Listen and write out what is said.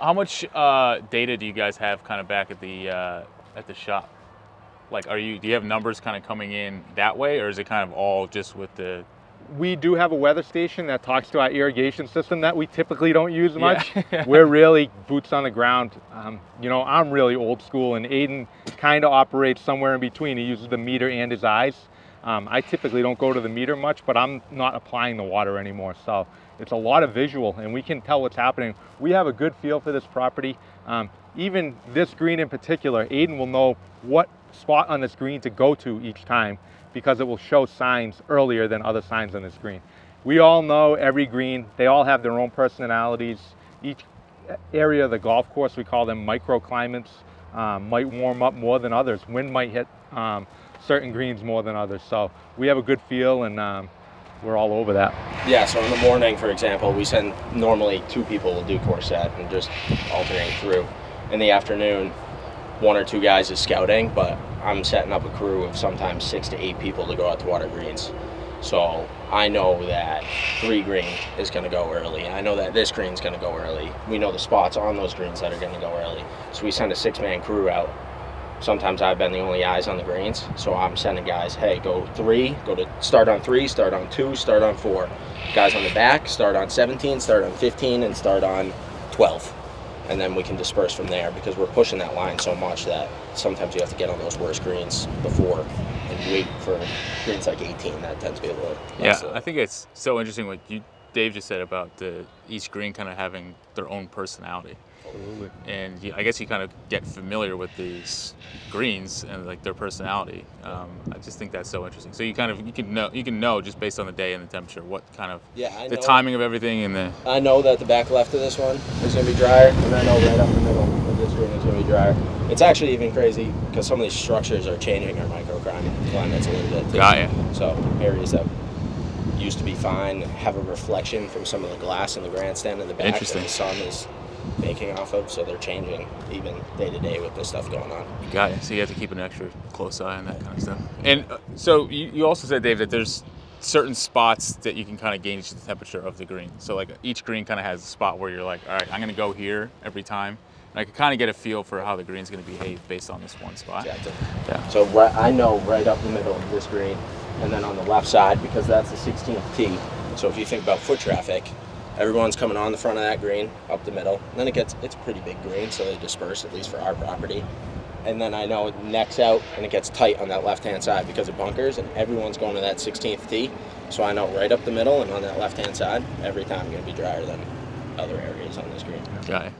How much data do you guys have kind of back at the shop? Like, do you have numbers kind of coming in that way, or is it kind of all just with the? We do have a weather station that talks to our irrigation system that we typically don't use much. Yeah. We're really boots on the ground. You know, I'm really old school, and Aidan kind of operates somewhere in between. He uses the meter and his eyes. I typically don't go to the meter much, but I'm not applying the water anymore. So it's a lot of visual, and we can tell what's happening. We have a good feel for this property. Even this green in particular, Aidan will know what spot on this green to go to each time, because it will show signs earlier than other signs on this green. We all know every green, they all have their own personalities. Each area of the golf course, we call them microclimates, might warm up more than others. Wind might hit certain greens more than others. So we have a good feel, and we're all over that. Yeah, so in the morning, for example, we send normally 2 people will do course set and just alternate through. In the afternoon, 1 or 2 guys is scouting, but I'm setting up a crew of sometimes 6 to 8 people to go out to water greens. So I know that 3 green is going to go early. I know that this green's going to go early. We know the spots on those greens that are going to go early. So we send a 6-man crew out. Sometimes I've been the only eyes on the greens, so I'm sending guys, hey, go 3, start on 3, start on 2, start on 4. Guys on the back, start on 17, start on 15, and start on 12. And then we can disperse from there, because we're pushing that line so much that sometimes you have to get on those worst greens before and wait for greens like 18. That tends to be a little Yeah, I think it's so interesting what Dave just said about each green kind of having their own personality. Absolutely. And I guess you kind of get familiar with these greens and like their personality. I just think that's so interesting. So you can know just based on the day and the temperature what kind of the timing of everything and the. I know that the back left of this one is going to be drier, and I know right up the middle of this green is going to be drier. It's actually even crazy because some of these structures are changing our microclimates a little bit too. Got ya. So areas that used to be fine have a reflection from some of the glass in the grandstand in the back that the sun is making off of, so they're changing even day to day with this stuff going on. Got it. So you have to keep an extra close eye on that kind of stuff. And so you also said, Dave, that there's certain spots that you can kind of gauge the temperature of the green. So like each green kind of has a spot where you're like, all right, I'm going to go here every time. And I can kind of get a feel for how the green's going to behave based on this one spot. Exactly. Yeah. So I know right up the middle of this green, and then on the left side, because that's the 16th tee. So if you think about foot traffic, everyone's coming on the front of that green, up the middle. And then it's a pretty big green, so they disperse, at least for our property. And then I know it necks out, and it gets tight on that left-hand side because of bunkers, and everyone's going to that 16th tee. So I know right up the middle and on that left-hand side, every time going to be drier than other areas on this green. Got it.